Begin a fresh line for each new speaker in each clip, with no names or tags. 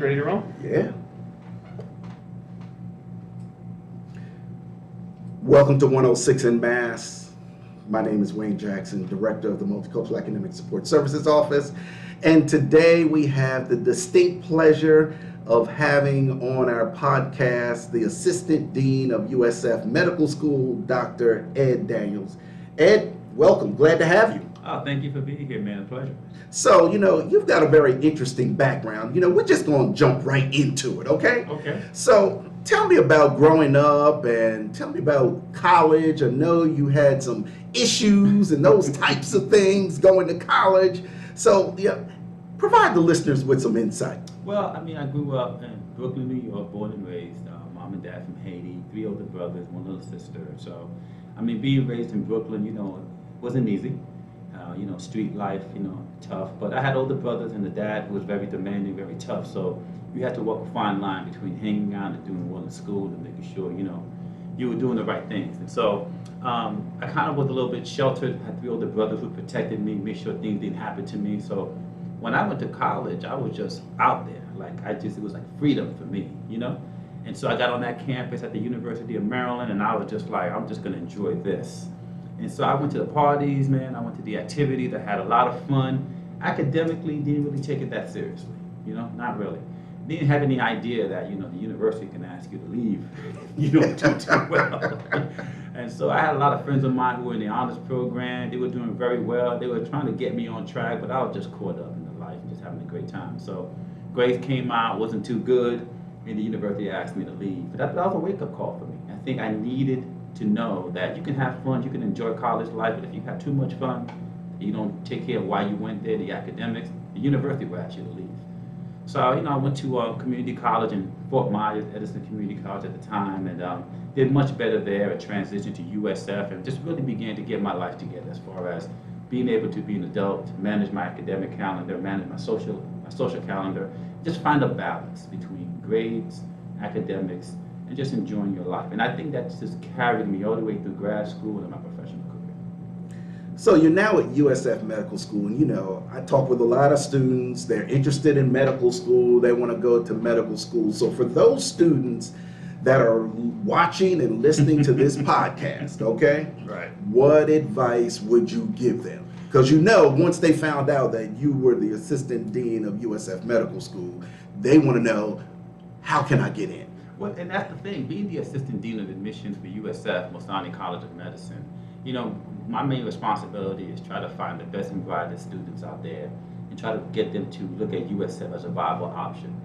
ready to roll?
Yeah. Welcome to 106 in Mass. My name is Wayne Jackson, Director of the Multicultural Academic Support Services Office. And today we have the distinct pleasure of having on our podcast the Assistant Dean of USF Medical School, Dr. Ed Daniels. Ed, welcome. Glad to have you.
Oh, thank you for being here, man. A pleasure.
So, you've got a very interesting background. We're just going to jump right into it, okay?
Okay.
So, tell me about growing up and tell me about college. I know you had some issues and those types of things going to college. So, provide the listeners with some insight.
Well, I grew up in Brooklyn, New York, born and raised. Mom and dad from Haiti, 3 older brothers, 1 little sister. So, being raised in Brooklyn, wasn't easy. Street life, tough. But I had older brothers and a dad who was very demanding, very tough. So you had to walk a fine line between hanging out and doing well in school and making sure, you were doing the right things. And so I kind of was a little bit sheltered. I had 3 older brothers who protected me, made sure things didn't happen to me. So when I went to college, I was just out there. It was like freedom for me, And so I got on that campus at the University of Maryland, and I was just like, I'm just going to enjoy this. And so I went to the parties, man. I went to the activities. I had a lot of fun. Academically, didn't really take it that seriously, not really. Didn't have any idea that, the university can ask you to leave if you don't do too well. And so I had a lot of friends of mine who were in the honors program. They were doing very well. They were trying to get me on track, but I was just caught up in the life, just having a great time. So grades came out, wasn't too good, and the university asked me to leave. But that was a wake-up call for me. I think I needed to know that you can have fun, you can enjoy college life, but if you have too much fun, you don't take care of why you went there, the academics, the university will ask you to leave. So, I went to community college in Fort Myers, Edison Community College at the time, and did much better there. I transitioned to USF and just really began to get my life together as far as being able to be an adult, manage my academic calendar, manage my social calendar, just find a balance between grades, academics, and just enjoying your life. And I think that's just carried me all the way through grad school and my professional career.
So you're now at USF Medical School, and I talk with a lot of students. They're interested in medical school. They want to go to medical school. So for those students that are watching and listening to this podcast, okay?
Right.
What advice would you give them? Because once they found out that you were the Assistant Dean of USF Medical School, they want to know, how can I get in?
Well, and that's the thing, being the Assistant Dean of Admissions for USF, Mosani College of Medicine, my main responsibility is try to find the best and brightest students out there and try to get them to look at USF as a viable option.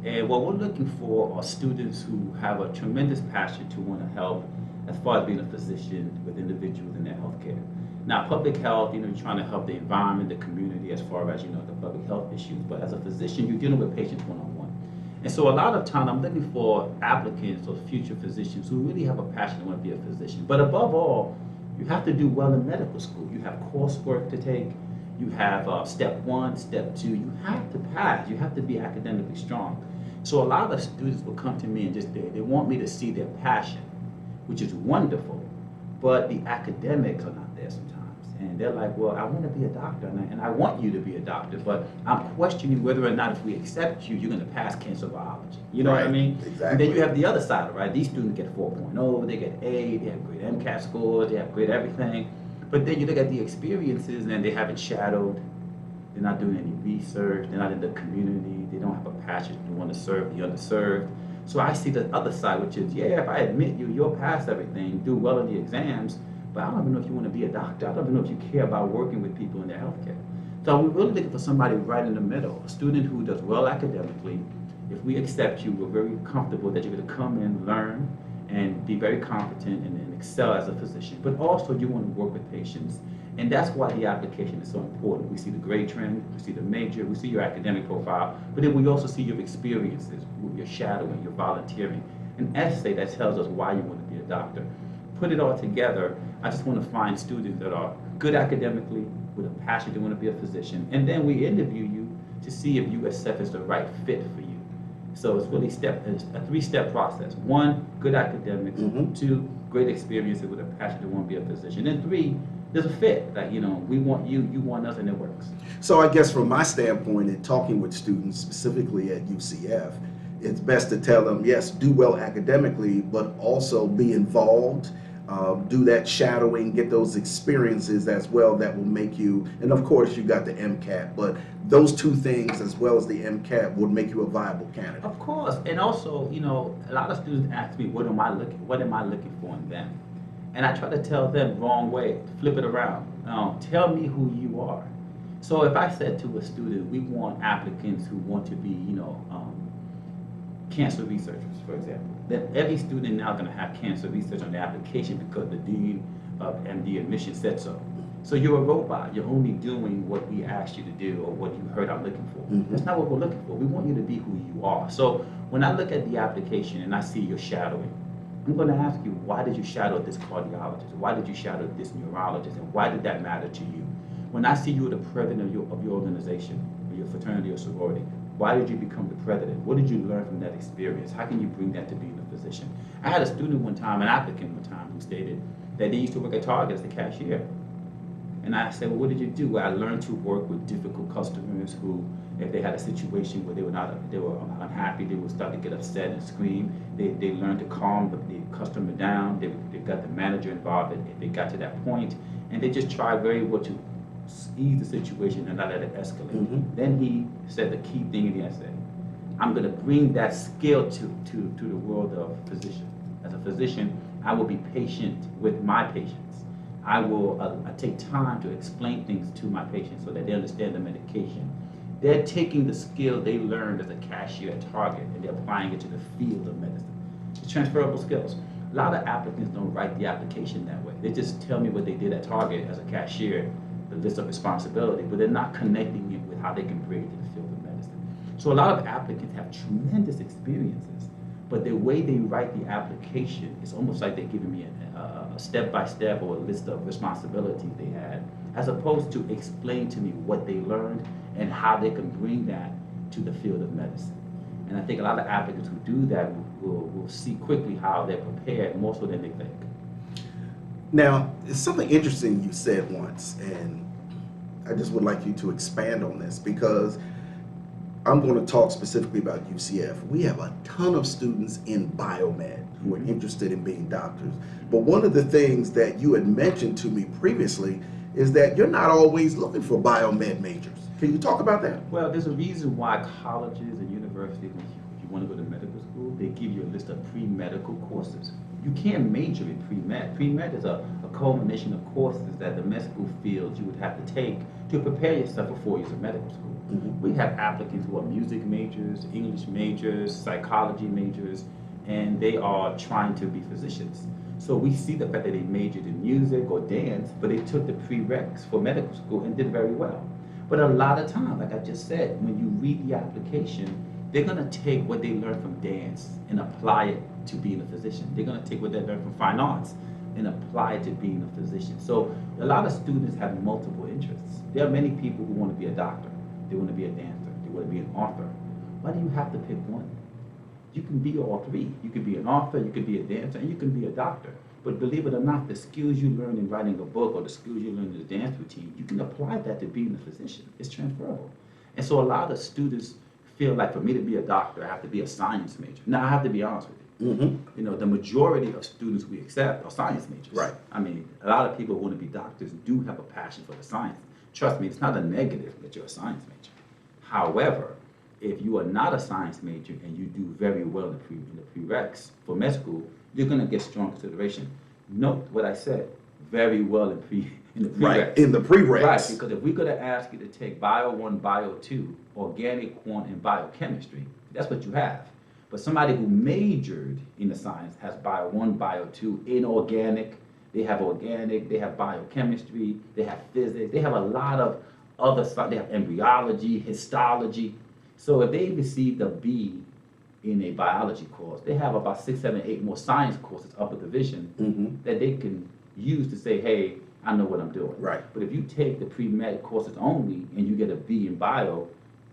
And what we're looking for are students who have a tremendous passion to want to help as far as being a physician with individuals in their healthcare. Now, public health, you're trying to help the environment, the community, as far as, the public health issues. But as a physician, you're dealing with patients one-on-one. And so a lot of time I'm looking for applicants or future physicians who really have a passion to want to be a physician. But above all, you have to do well in medical school. You have coursework to take. You have step 1, step 2. You have to pass. You have to be academically strong. So a lot of students will come to me and they want me to see their passion, which is wonderful, but the academics are not there sometimes. And they're like, well, I want to be a doctor, and I want you to be a doctor, but I'm questioning whether or not if we accept you, you're going to pass cancer biology. You know what I mean?
Exactly.
And then you have the other side, right? These students get 4.0, they get A, they have great MCAT scores, they have great everything. But then you look at the experiences, and they haven't shadowed, they're not doing any research, they're not in the community, they don't have a passion to want to serve the underserved. So I see the other side, which is, yeah, if I admit you'll pass everything, do well in the exams, but I don't even know if you want to be a doctor. I don't even know if you care about working with people in their healthcare. So we're really looking for somebody right in the middle, a student who does well academically. If we accept you, we're very comfortable that you're going to come in, learn, and be very competent and excel as a physician. But also you want to work with patients. And that's why the application is so important. We see the grade trend, we see the major, we see your academic profile, but then we also see your experiences, your shadowing, your volunteering, an essay that tells us why you want to be a doctor. Put it all together. I just want to find students that are good academically, with a passion to want to be a physician, and then we interview you to see if USF is the right fit for you. So it's really a 3-step process. 1, good academics. 2, great experiences with a passion to want to be a physician. And 3, there's a fit. Like, you know, we want you, you want us, and it works.
So I guess from my standpoint in talking with students specifically at UCF, it's best to tell them, yes, do well academically, but also be involved, do that shadowing, get those experiences as well that will make you, and of course you got the MCAT, but those two things as well as the MCAT would make you a viable candidate.
Of course, and also, you know, a lot of students ask me, what am I looking for in them? And I try to tell them wrong way, flip it around. Tell me who you are. So if I said to a student, we want applicants who want to be, you know, cancer researchers, for example, then every student now going to have cancer research on their application because the dean of MD admission said so. So you're a robot. You're only doing what we asked you to do or what you heard I'm looking for. That's not what we're looking for. We want you to be who you are. So when I look at the application and I see you're shadowing, I'm going to ask you, why did you shadow this cardiologist? Why did you shadow this neurologist? And why did that matter to you? When I see you the president of your organization, or your fraternity or sorority, why did you become the president? What did you learn from that experience? How can you bring that to being a physician? I had a student one time, an applicant one time, who stated that they used to work at Target as a cashier. And I said, well, what did you do? Well, I learned to work with difficult customers who, if they had a situation where they were unhappy, they would start to get upset and scream. They learned to calm the customer down. They got the manager involved if they got to that point, and they just tried very well to ease the situation and not let it escalate. Then he said the key thing in the essay: I'm going to bring that skill to the world of physician. As a physician, I will be patient with my patients. I will take time to explain things to my patients so that they understand the medication. They're taking the skill they learned as a cashier at Target and they're applying it to the field of medicine. It's transferable skills. A lot of applicants don't write the application that way. They just tell me what they did at Target as a cashier, the list of responsibility, but they're not connecting it with how they can bring it to the field of medicine. So a lot of applicants have tremendous experiences, but the way they write the application is almost like they're giving me a step-by-step or a list of responsibilities they had, as opposed to explain to me what they learned and how they can bring that to the field of medicine. And I think a lot of applicants who do that will see quickly how they're prepared more so than they think.
Now, it's something interesting you said once, and I just would like you to expand on this because I'm going to talk specifically about UCF. We have a ton of students in biomed who are interested in being doctors. But one of the things that you had mentioned to me previously is that you're not always looking for biomed majors. Can you talk about that?
Well, there's a reason why colleges and universities, if you want to go to medical school, they give you a list of pre-medical courses. You can't major in pre-med. Pre-med is a culmination of courses that the medical fields you would have to take to prepare yourself for 4 years of medical school. We have applicants who are music majors, English majors, psychology majors, and they are trying to be physicians. So we see the fact that they majored in music or dance, but they took the prereqs for medical school and did very well. But a lot of time, like I just said, when you read the application, they're going to take what they learned from dance and apply it to being a physician. They're going to take what they learned from fine arts and apply it to being a physician. So a lot of students have multiple interests. There are many people who want to be a doctor. They want to be a dancer. They want to be an author. Why do you have to pick one? You can be all three. You can be an author, you can be a dancer, and you can be a doctor. But believe it or not, the skills you learn in writing a book or the skills you learn in the dance routine, you can apply that to being a physician. It's transferable. And so a lot of students feel like for me to be a doctor, I have to be a science major. Now, I have to be honest with you. You know, the majority of students we accept are science majors.
Right.
I mean, a lot of people who want to be doctors do have a passion for the science. Trust me, it's not a negative that you're a science major. However, if you are not a science major and you do very well in the prereqs for med school, you're going to get strong consideration. Note what I said, very well in the prereqs.
Right, in the prereqs.
Right, because if we're going to ask you to take Bio 1, Bio 2, organic, quant, and biochemistry, that's what you have. But somebody who majored in the science has Bio 1, Bio 2, inorganic, they have organic, they have biochemistry, they have physics, they have a lot of other stuff, they have embryology, histology. So if they received a B in a biology course, they have about 6, 7, 8 more science courses, upper division, that they can use to say, hey, I know what I'm doing.
Right.
But if you take the pre-med courses only and you get a B in bio,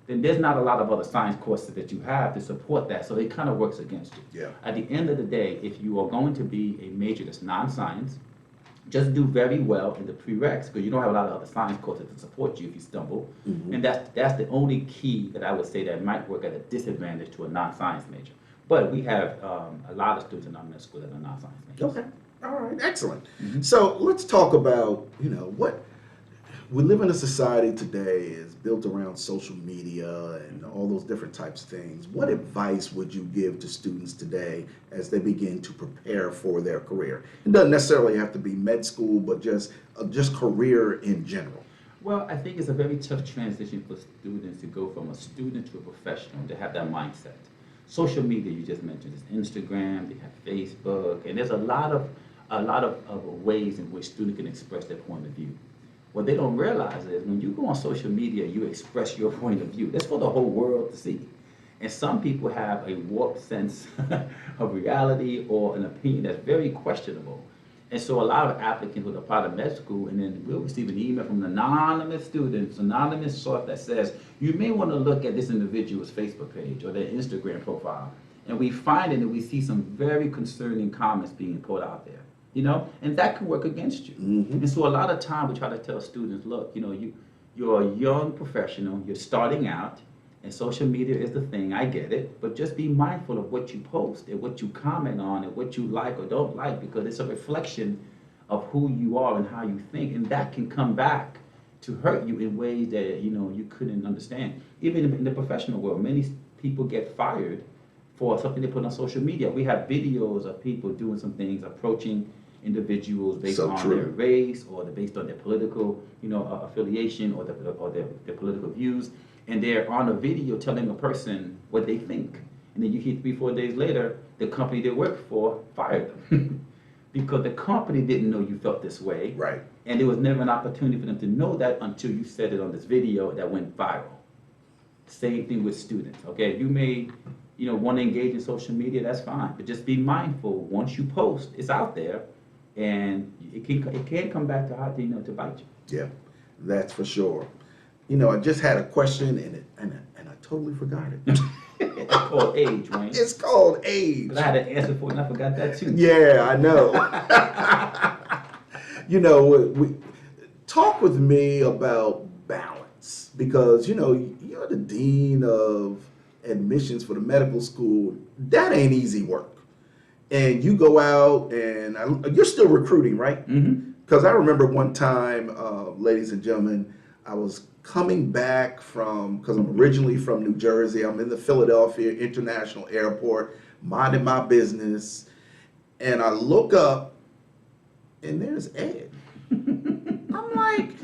then there's not a lot of other science courses that you have to support that. So it kind of works against you.
Yeah.
At the end of the day, if you are going to be a major that's non-science, just do very well in the prereqs because you don't have a lot of other science courses to support you if you stumble. And that's the only key that I would say that might work at a disadvantage to a non-science major. But we have a lot of students in our med school that are non-science majors.
Okay. All right. Excellent. So let's talk about, what we live in a society today is built around social media and all those different types of things. What advice would you give to students today as they begin to prepare for their career? It doesn't necessarily have to be med school, but just career in general.
Well, I think it's a very tough transition for students to go from a student to a professional, to have that mindset. Social media, you just mentioned, is Instagram, they have Facebook, and there's a lot of ways in which students can express their point of view. What they don't realize is when you go on social media, you express your point of view. That's for the whole world to see. And some people have a warped sense of reality or an opinion that's very questionable. And so a lot of applicants will apply to med school, and then we'll receive an email from an anonymous student, anonymous source that says, you may want to look at this individual's Facebook page or their Instagram profile. And we find it and we see some very concerning comments being put out there. And that can work against you. And so a lot of time we try to tell students, look, you're a young professional, you're starting out, and social media is the thing, I get it, but just be mindful of what you post and what you comment on and what you like or don't like, because it's a reflection of who you are and how you think, and that can come back to hurt you in ways that, you couldn't understand. Even in the professional world, many people get fired for something they put on social media. We have videos of people doing some things, approaching individuals based on their race or based on their political, affiliation or their political views, and they're on a video telling a person what they think, and then you hear 3-4 days later the company they work for fired them because the company didn't know you felt this way,
right?
And there was never an opportunity for them to know that until you said it on this video that went viral. Same thing with students. Okay, you may want to engage in social media, that's fine, but just be mindful. Once you post, it's out there, and it can come back to bite you.
Yeah, that's for sure. I just had a question and I totally forgot it.
It's called age, Wayne.
It's called age.
But I had an answer for it and I forgot that too.
Yeah, I know. We talk with me about balance because you're the dean of admissions for the medical school. That ain't easy work. And you go out and you're still recruiting, right? Because I remember one time, ladies and gentlemen, I was coming back because I'm originally from New Jersey. I'm in the Philadelphia International Airport, minding my business, and I look up, and there's Ed. I'm like,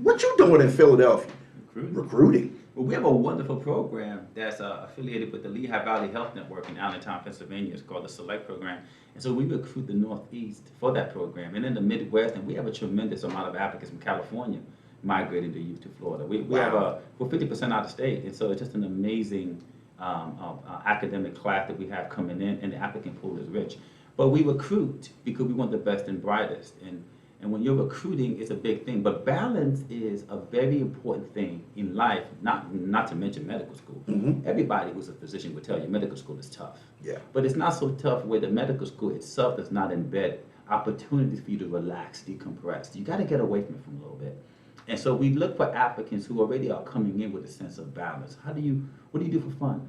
what you doing in Philadelphia? Recruiting.
Well, we have a wonderful program that's affiliated with the Lehigh Valley Health Network in Allentown, Pennsylvania. It's called the Select Program. And so we recruit the Northeast for that program. And in the Midwest, and we have a tremendous amount of applicants from California migrating to Florida. We're 50% out of state. And so it's just an amazing academic class that we have coming in, and the applicant pool is rich. But we recruit because we want the best and brightest. And when you're recruiting, it's a big thing. But balance is a very important thing in life, not to mention medical school. Everybody who's a physician would tell you medical school is tough.
Yeah.
But it's not so tough where the medical school itself does not embed opportunities for you to relax, decompress. You got to get away from it for a little bit. And so we look for applicants who already are coming in with a sense of balance. What do you do for fun?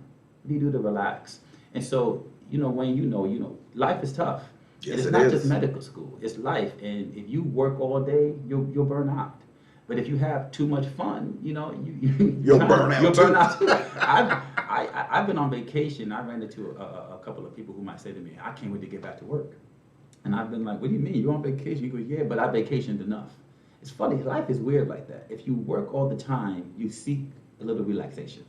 What do you do to relax? And so, when life is tough.
Yes,
it's not just medical school, it's life. And if you work all day, you'll burn out. But if you have too much fun,
you'll burn out.
You'll burn out too. I've been on vacation. I ran into a couple of people who might say to me, I can't wait to get back to work. And I've been like, what do you mean? You're on vacation? You go, yeah, but I vacationed enough. It's funny, life is weird like that. If you work all the time, you seek a little relaxation.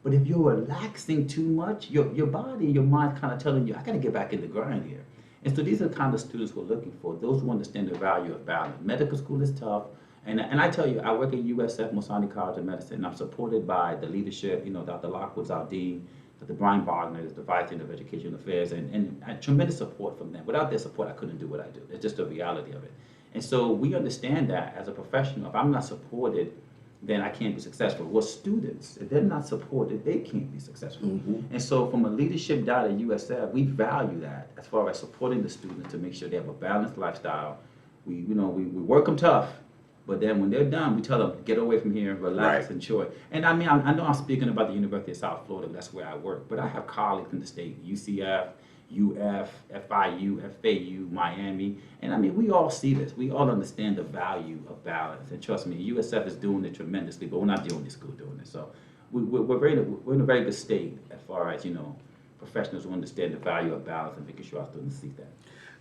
But if you're relaxing too much, your body and your mind kind of telling you, I got to get back in the grind here. And so these are the kind of students we're looking for, those who understand the value of balance. Medical school is tough. And I tell you, I work at USF, Mosani College of Medicine, and I'm supported by the leadership. Dr. Lockwood's our dean, Dr. Brian Bogner is the vice dean of education affairs, and tremendous support from them. Without their support, I couldn't do what I do. It's just the reality of it. And so we understand that as a professional, if I'm not supported, then I can't be successful. Well, students, if they're not supported, they can't be successful. And so from a leadership dot at USF, we value that as far as supporting the students to make sure they have a balanced lifestyle we work them tough, but then when they're done, we tell them, get away from here, relax,
Right.
enjoy. And I mean, I know I'm speaking about the University of South Florida, that's where I work, but I have colleagues in the state, UCF, UF, FIU, FAU, Miami, and I mean, we all see this. We all understand the value of balance, and trust me, USF is doing it tremendously, but we're not the only school doing it. So we're in a very good state as far as, professionals who understand the value of balance and making sure our students see that.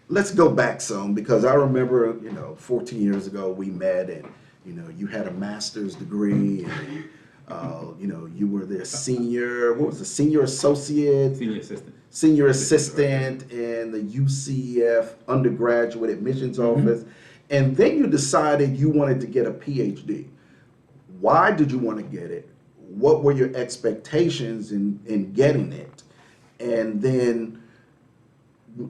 Let's go back some because I remember, 14 years ago we met and, you had a master's degree and, you were the senior, what was the senior associate? Senior assistant in the UCF undergraduate admissions office. And then you decided you wanted to get a PhD. Why did you want to get it? What were your expectations in getting it? And then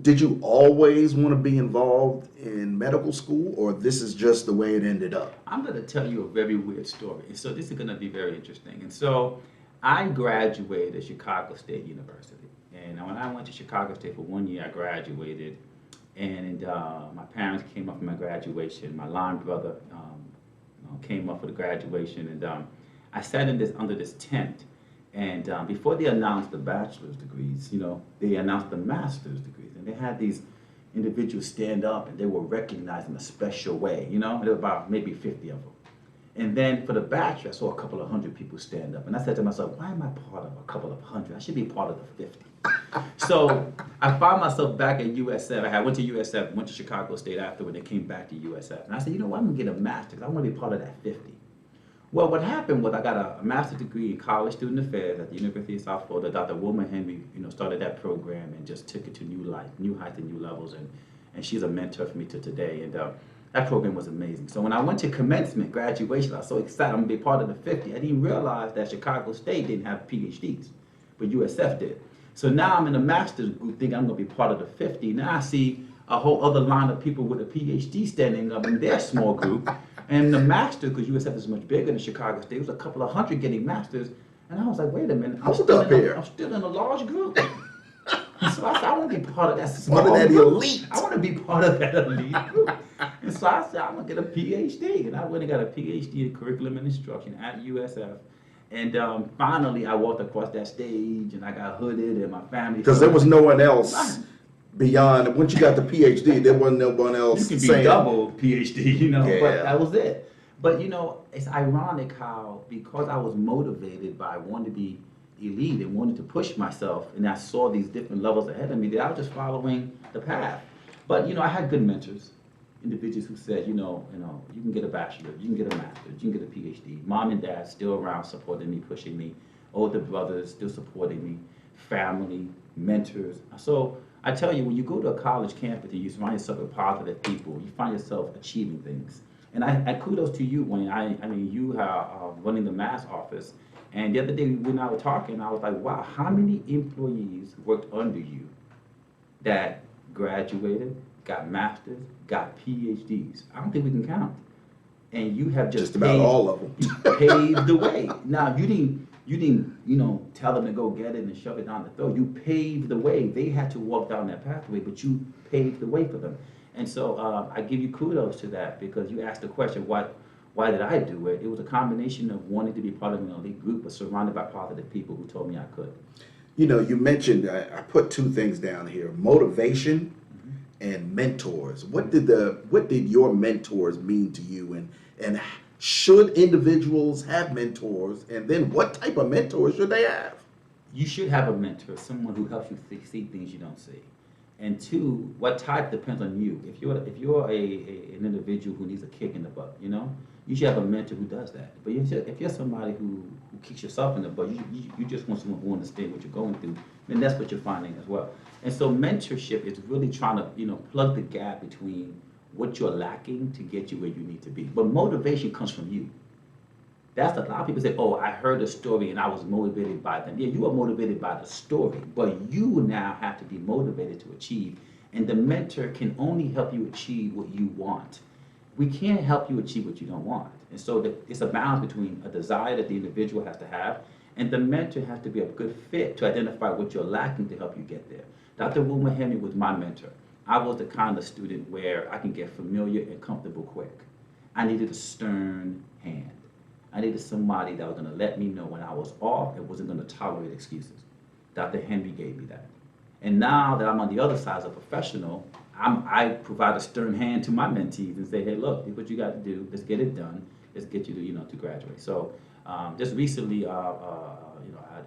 did you always want to be involved in medical school, or this is just the way it ended up?
I'm going to tell you a very weird story. And so this is going to be very interesting. And so I graduated at Chicago State University. And when I went to Chicago State for 1 year, I graduated. And my parents came up for my graduation. My line brother came up for the graduation. And I sat under this tent. And before they announced the bachelor's degrees, they announced the master's degrees. And they had these individuals stand up and they were recognized in a special way. There were about maybe 50 of them. And then for the bachelor, I saw a couple of hundred people stand up. And I said to myself, why am I part of a couple of hundred? I should be part of the 50. So I found myself back at USF. I went to USF, went to Chicago State afterward, and came back to USF. And I said, I'm going to get a master's. I want to be part of that 50. Well, what happened was I got a master's degree in college student affairs at the University of South Florida. Dr. Wilma Henry, started that program and just took it to new heights and new levels. And she's a mentor for me to today. And that program was amazing. So when I went to commencement, graduation, I was so excited I'm going to be part of the 50. I didn't realize that Chicago State didn't have PhDs, but USF did. So now I'm in a master's group thinking I'm going to be part of the 50. Now I see a whole other line of people with a PhD standing up in their small group. And the master, because USF is much bigger than Chicago State, was a couple of hundred getting masters. And I was like, wait a minute, I'm still in a large group. And so I said, I want to be part of that small group.
Elite.
I want to be part of that elite group. And so I said, I'm going to get a PhD. And I went and got a PhD in curriculum and instruction at USF. And finally, I walked across that stage and I got hooded and my family.
Because there was no one else. Beyond, once you got the PhD, there wasn't no one else.
You can be double PhD,
Yeah.
But that was it. But it's ironic how, because I was motivated by wanting to be elite and wanted to push myself, and I saw these different levels ahead of me, that I was just following the path. But I had good mentors, individuals who said, you can get a bachelor, you can get a master's, you can get a PhD. Mom and dad still around supporting me, pushing me. Older brothers still supporting me. Family, mentors. So I tell you, when you go to a college campus and you find yourself with positive people, you find yourself achieving things. And I kudos to you, Wayne. I mean, you are running the mass office. And the other day when I was talking, I was like, wow, how many employees worked under you that graduated, got masters, got PhDs? I don't think we can count. And you have just
about all of them.
You paved the way. Now, you didn't, tell them to go get it and shove it down the throat. You paved the way. They had to walk down that pathway, but you paved the way for them. And so I give you kudos to that, because you asked the question, why did I do it? It was a combination of wanting to be part of an elite group, but surrounded by positive people who told me I could.
You mentioned, I put two things down here, motivation and mentors. What did your mentors mean to you, and should individuals have mentors, and then what type of mentors should they have?
You should have a mentor, someone who helps you see things you don't see. And two, what type depends on you. If you're an individual who needs a kick in the butt, you should have a mentor who does that. But if you're somebody who kicks yourself in the butt, you just want someone who understands what you're going through, then that's what you're finding as well. And so mentorship is really trying to plug the gap between what you're lacking to get you where you need to be. But motivation comes from you. That's a lot of people say, oh, I heard a story and I was motivated by them. Yeah, you are motivated by the story, but you now have to be motivated to achieve. And the mentor can only help you achieve what you want. We can't help you achieve what you don't want. And so it's a balance between a desire that the individual has to have, and the mentor has to be a good fit to identify what you're lacking to help you get there. Dr. Wilma Henry was my mentor. I was the kind of student where I can get familiar and comfortable quick. I needed a stern hand. I needed somebody that was going to let me know when I was off and wasn't going to tolerate excuses. Dr. Henry gave me that. And now that I'm on the other side as a professional, I provide a stern hand to my mentees and say, hey, look, here's what you got to do. Let's get it done. Let's get you to, to graduate. So just recently,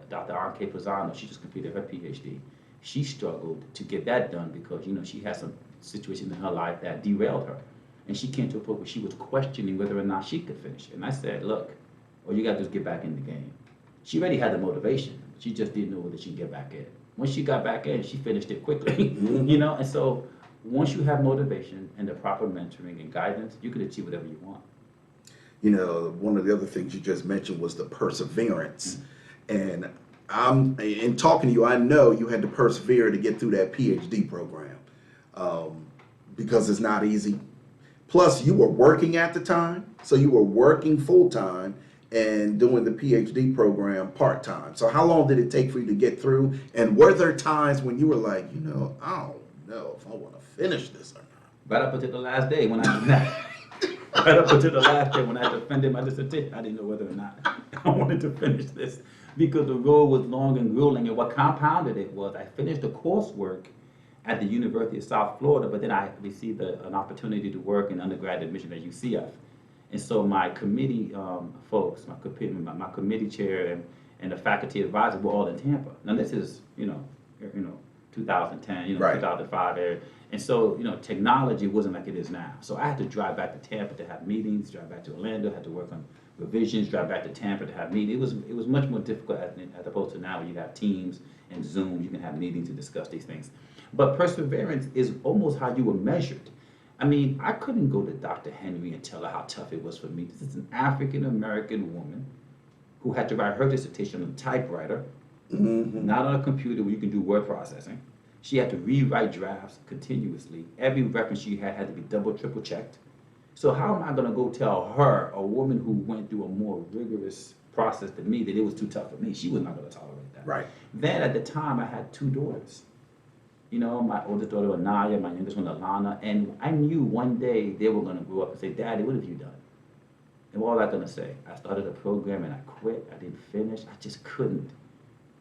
Dr. R.K. Pisano, she just completed her PhD. She struggled to get that done because, she had some situations in her life that derailed her. And she came to a point where she was questioning whether or not she could finish it. And I said, look, all you got to do is get back in the game. She already had the motivation. She just didn't know whether she could get back in. Once she got back in, she finished it quickly, And so once you have motivation and the proper mentoring and guidance, you can achieve whatever you want.
One of the other things you just mentioned was the perseverance. And in talking to you, I know you had to persevere to get through that PhD program because it's not easy. Plus, you were working at the time, so you were working full time and doing the PhD program part time. So how long did it take for you to get through? And were there times when you were like, I don't know if I want to finish this or not?
Right up until the last day when right up until the last day when I defended my dissertation, I didn't know whether or not I wanted to finish this because the road was long and grueling. And what compounded it was I finished the coursework at the University of South Florida, but then I received an opportunity to work in undergrad admission at UCF. And so my committee folks, my committee chair and the faculty advisor were all in Tampa. Now this is, 2010,
Right.
2005 area. And so, technology wasn't like it is now. So I had to drive back to Tampa to have meetings, drive back to Orlando, had to work on revisions, drive back to Tampa to have meetings. It was much more difficult as opposed to now where you have Teams and Zoom, you can have meetings to discuss these things. But perseverance is almost how you were measured. I mean, I couldn't go to Dr. Henry and tell her how tough it was for me. This is an African-American woman who had to write her dissertation on a typewriter, not on a computer where you can do word processing. She had to rewrite drafts continuously. Every reference she had to be double, triple checked. So how am I going to go tell her, a woman who went through a more rigorous process than me, that it was too tough for me? She was not going to tolerate that.
Right.
Then at the time, I had 2 daughters. My oldest daughter, Anaya, my youngest one, Alana, and I knew one day they were going to grow up and say, Daddy, what have you done? And what was I going to say? I started a program and I quit. I didn't finish. I just couldn't.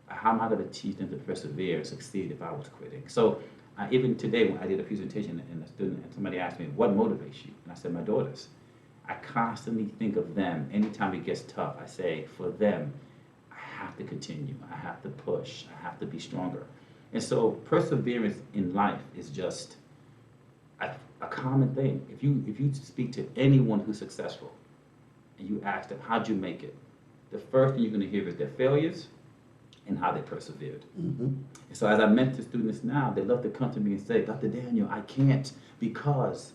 How am I going to teach them to persevere and succeed if I was quitting? So even today when I did a presentation and somebody asked me, what motivates you? And I said, my daughters. I constantly think of them. Anytime it gets tough, I say, for them, I have to continue. I have to push. I have to be stronger. And so perseverance in life is just a common thing. If you speak to anyone who's successful and you ask them, how'd you make it? The first thing you're going to hear is their failures and how they persevered. And so as I mentor students now, they love to come to me and say, Dr. Daniel, I can't because.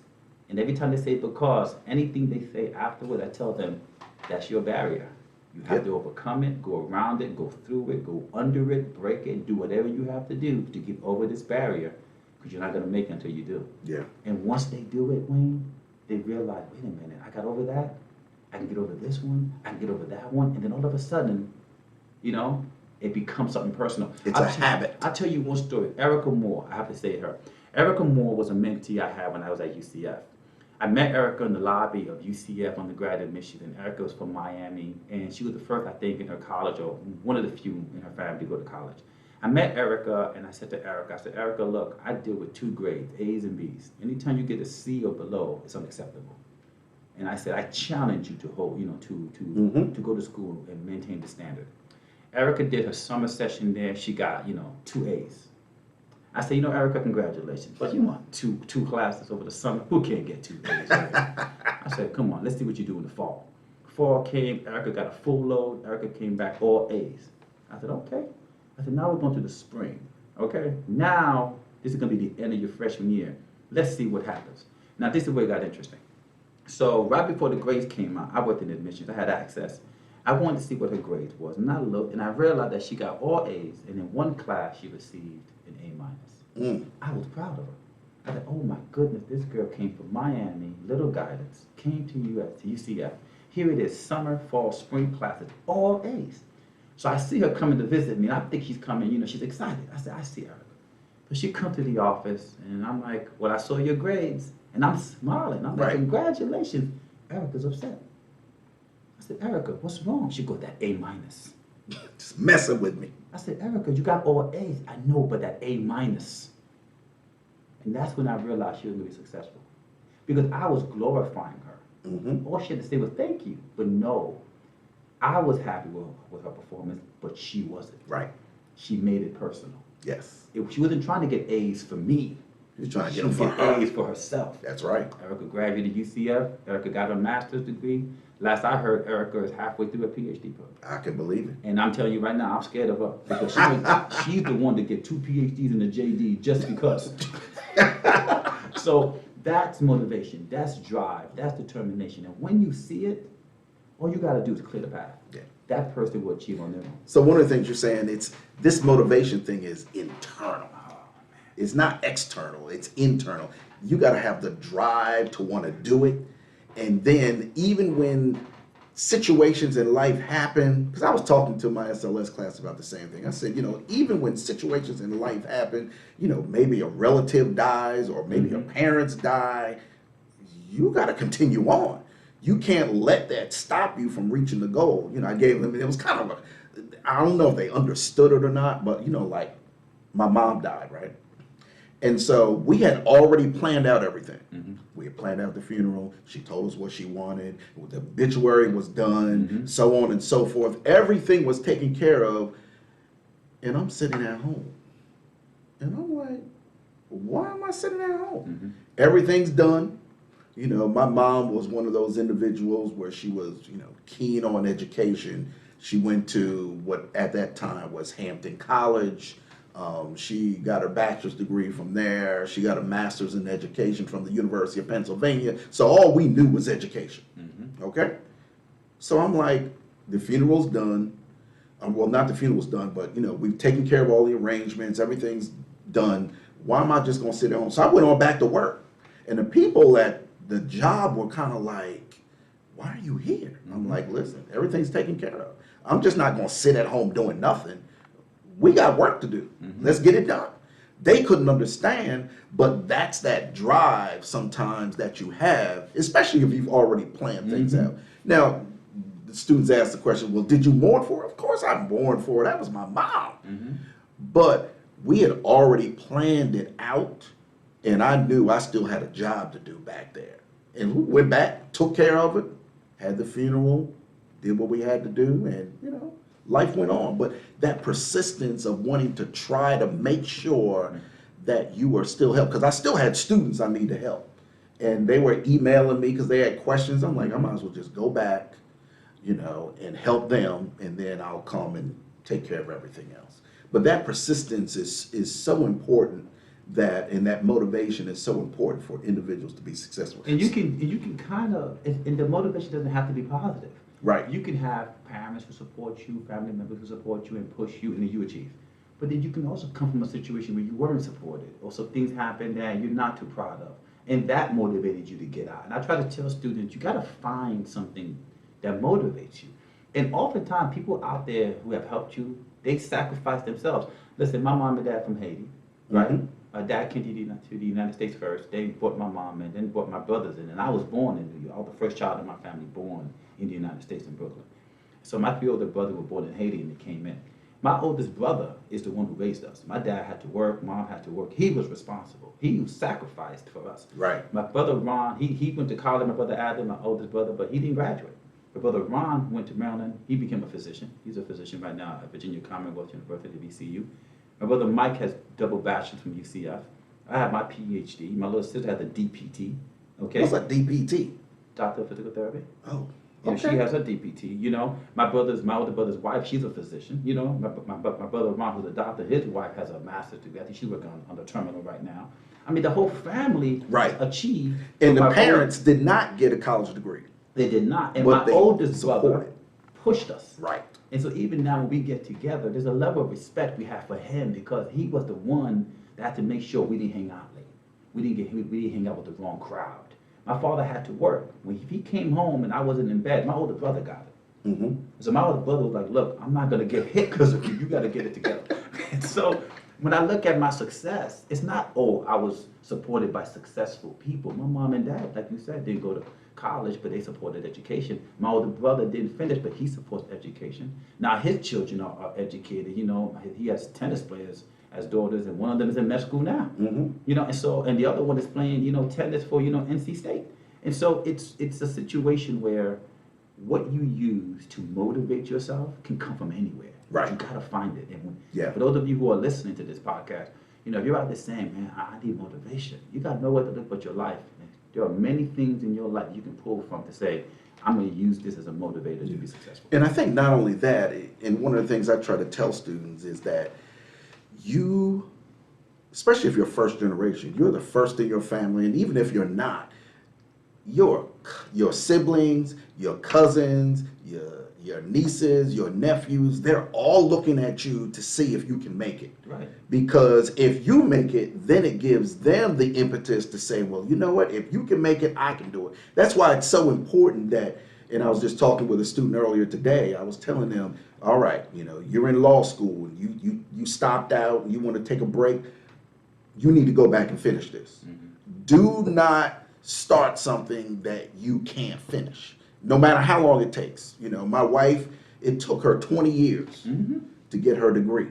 And every time they say because, anything they say afterward, I tell them, that's your barrier. You have to overcome it, go around it, go through it, go under it, break it, do whatever you have to do to get over this barrier, because you're not going to make it until you do.
Yeah.
And once they do it, Wayne, they realize, wait a minute, I got over that, I can get over this one, I can get over that one, and then all of a sudden, it becomes something personal.
It's a habit.
I'll tell you one story. Erica Moore, I have to say her. Erica Moore was a mentee I had when I was at UCF. I met Erica in the lobby of UCF undergrad admission, and Erica was from Miami, and she was the first, I think, in her college, or one of the few in her family to go to college. I met Erica, and I said to Erica, look, I deal with 2 grades, A's and B's. Anytime you get a C or below, it's unacceptable. And I said, I challenge you to hold, to go to school and maintain the standard. Erica did her summer session there. She got, 2 A's. I said, Erica, congratulations. But two classes over the summer, who can't get 2 A's? Right? I said, come on, let's see what you do in the fall. Fall came, Erica got a full load. Erica came back all A's. I said, okay. I said, now we're going to the spring. Okay? Now, this is going to be the end of your freshman year. Let's see what happens. Now, this is where it got interesting. So right before the grades came out, I worked in admissions. I had access. I wanted to see what her grades was. And I looked, and I realized that she got all A's, and in one class she received an A-. I was proud of her. I said, oh my goodness, this girl came from Miami, little guidance, came to UCF. Here it is, summer, fall, spring classes, all A's. So I see her coming to visit me, and I think she's coming, she's excited. I said, I see her. But she come to the office, and I'm like, well, I saw your grades, and I'm smiling. I'm like,
Right.
congratulations. Erica's upset. I said, Erica, what's wrong? She goes, that A minus.
Just messing with me.
I said, Erica, you got all A's. I know, but that A minus. And that's when I realized she was going to be successful. Because I was glorifying her.
Mm-hmm.
All she had to say was thank you. But no, I was happy with her performance, but she wasn't.
Right.
She made it personal.
Yes.
She wasn't trying to get A's for me.
She was trying to
She
get them for
get
her.
A's for herself.
That's right.
Erica graduated UCF. Erica got her master's degree. Last I heard, Erica is halfway through a PhD program.
I can believe it.
And I'm telling you right now, I'm scared of her because she's the one to get 2 PhDs in the JD just because. So that's motivation, that's drive, that's determination. And when you see it, all you got to do is clear the path.
Yeah.
That person will achieve on their own.
So one of the things you're saying, it's this motivation thing is internal. It's not external, it's internal. You got to have the drive to want to do it. And then even when situations in life happen, because I was talking to my SLS class about the same thing. I said, even when situations in life happen, maybe a relative dies or maybe your parents die, you got to continue on. You can't let that stop you from reaching the goal. I gave them, it was kind of I don't know if they understood it or not, but like my mom died, right? And so we had already planned out everything.
Mm-hmm.
We had planned out the funeral. She told us what she wanted. The obituary was done, so on and so forth. Everything was taken care of. And I'm sitting at home. And I'm like, why am I sitting at home? Everything's done. My mom was one of those individuals where she was, keen on education. She went to what at that time was Hampton College. She got her bachelor's degree from there. She got a master's in education from the University of Pennsylvania. So all we knew was education. Okay? So I'm like, the funeral's done. Well, not the funeral's done, but we've taken care of all the arrangements. Everything's done. Why am I just gonna sit at home? So I went on back to work. And the people at the job were kind of like, why are you here? I'm like, listen, everything's taken care of. I'm just not gonna sit at home doing nothing. We got work to do. Let's get it done. They couldn't understand, but that's that drive sometimes that you have, especially if you've already planned things out. Now, the students ask the question, well, did you mourn for her? Of course I mourned for her. That was my mom. But we had already planned it out, and I knew I still had a job to do back there. And we went back, took care of it, had the funeral, did what we had to do, and, life went on. But that persistence of wanting to try to make sure that you were still helped, because I still had students I need to help. And they were emailing me because they had questions. I'm like, I might as well just go back, and help them, and then I'll come and take care of everything else. But that persistence is so important, and that motivation is so important for individuals to be successful.
And you can kind of, and the motivation doesn't have to be positive.
Right.
You can have parents who support you, family members who support you and push you, and then you achieve. But then you can also come from a situation where you weren't supported, or some things happened that you're not too proud of, and that motivated you to get out. And I try to tell students, you got to find something that motivates you. And oftentimes, people out there who have helped you, they sacrifice themselves. Listen, my mom and dad from Haiti, right? My dad came to the United States first. They brought my mom in, then brought my brothers in, and I was born in New York. I was the first child in my family born in the United States in Brooklyn. So my 3 older brothers were born in Haiti and they came in. My oldest brother is the one who raised us. My dad had to work, mom had to work. He was responsible. He sacrificed for us.
Right.
My brother Ron, he went to college, my brother Adam, my oldest brother, but he didn't graduate. My brother Ron went to Maryland. He became a physician. He's a physician right now at Virginia Commonwealth University, VCU. My brother Mike has double bachelor's from UCF. I have my PhD. My little sister has a DPT. Okay.
What's a DPT?
Doctor of Physical Therapy.
Oh.
Okay. She has her DPT. My older brother's wife, she's a physician. My brother Ron, who's a doctor, his wife has a master's degree. I think she's working on the terminal right now. I mean, the whole family achieved.
And the parents did not get a college degree.
They did not. And
but
my oldest brother
supported.
pushed us.
Right.
And so even now when we get together, there's a level of respect we have for him because he was the one that had to make sure we didn't hang out late. We didn't hang out with the wrong crowd. My father had to work. If he came home and I wasn't in bed, my older brother got it. So my older brother was like, look, I'm not going to get hit because of you. You got to get it together. And so when I look at my success, it's not, oh, I was supported by successful people. My mom and dad, like you said, didn't go to college, but they supported education. My older brother didn't finish, but he supports education. Now his children are educated. You know, he has tennis players as daughters, and one of them is in med school now. You know, and the other one is playing, you know, tennis for, you know, NC State. And so it's a situation where what you use to motivate yourself can come from anywhere.
Right.
You gotta find it. And
Yeah.
for those of you who are listening to this podcast, you know, if you're out there saying, man, I need motivation, you gotta know what to look but your life. There are many things in your life you can pull from to say, I'm gonna use this as a motivator to be successful.
And I think not only that, and one of the things I try to tell students is that you, especially if you're first generation, you're the first in your family, and even if you're not, your siblings, your cousins, your nieces, your nephews, they're all looking at you to see if you can make it.
Right.
Because if you make it, then it gives them the impetus to say, well, you know what, if you can make it, I can do it. That's why it's so important that, and I was just talking with a student earlier today, I was telling them, all right, you know, you're in law school, you stopped out, you want to take a break, you need to go back and finish this. Do not start something that you can't finish, no matter how long it takes. You know, my wife, it took her 20 years to get her degree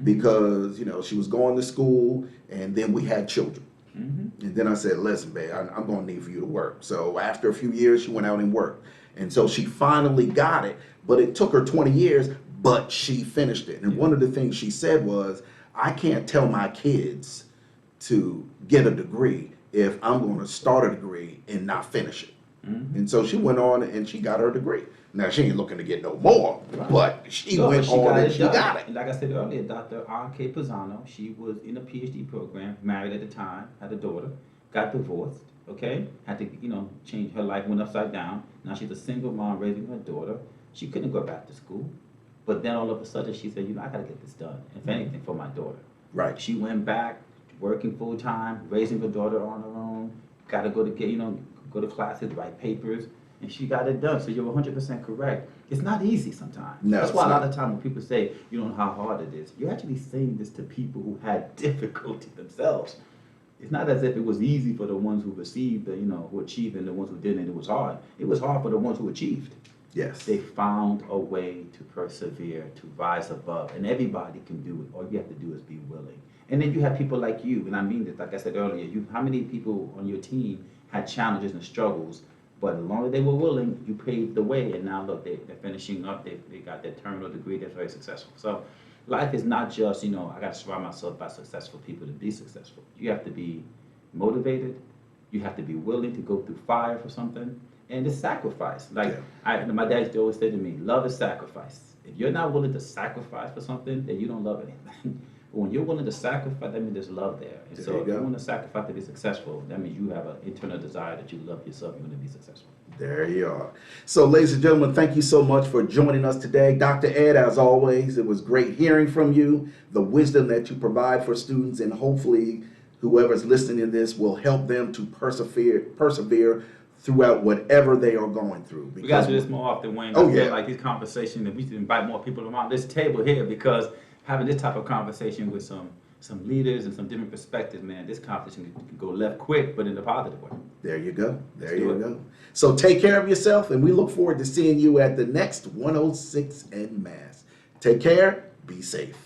because, you know, she was going to school and then we had children. And then I said, listen, babe, I'm going to need for you to work. So after a few years, she went out and worked. And so she finally got it, but it took her 20 years, but she finished it. And one of the things she said was, I can't tell my kids to get a degree if I'm going to start a degree and not finish it. And so she went on and she got her degree. Now she ain't looking to get no more, but she went on and she got it.
And like I said earlier, Dr. R.K. Pisano, she was in a PhD program, married at the time, had a daughter, got divorced, okay? Had to, you know, change her life, went upside down. Now she's a single mom raising her daughter. She couldn't go back to school. But then all of a sudden she said, you know, I gotta get this done, if anything, for my daughter.
Right.
She went back, working full time, raising her daughter on her own, gotta go to get, you know, go to classes, write papers, and she got it done. So you're 100% correct. It's not easy sometimes.
No,
that's why a lot
not.
of times when people say, you don't know how hard it is, you're actually saying this to people who had difficulty themselves. It's not as if it was easy for the ones who received, the, you know, who achieved, and the ones who didn't, it was hard. It was hard for the ones who achieved.
Yes.
They found a way to persevere, to rise above, and everybody can do it. All you have to do is be willing. And then you have people like you, and I mean this, like I said earlier, how many people on your team had challenges and struggles, but as long as they were willing, you paved the way, and now look, they're finishing up, they got their terminal degree, they're very successful. So life is not just, you know, I got to surround myself by successful people to be successful. You have to be motivated, you have to be willing to go through fire for something, and it's sacrifice. Like, my dad used to always say to me, love is sacrifice. If you're not willing to sacrifice for something, then you don't love anything. But when you're willing to sacrifice, that means there's love there. And so if you want to sacrifice to be successful, that means you have an internal desire that you love yourself, you want to be successful.
There you are. So, ladies and gentlemen, thank you so much for joining us today. Dr. Ed, as always, it was great hearing from you, the wisdom that you provide for students, and hopefully whoever's listening to this will help them to persevere throughout whatever they are going through.
We got to do this more often, Wayne. I feel like these conversations, that we should invite more people around this table here, because having this type of conversation with some leaders and some different perspectives, man, this conversation can go left quick, but in a positive way.
There you go. There you go. So take care of yourself, and we look forward to seeing you at the next 106 en Masse. Take care. Be safe.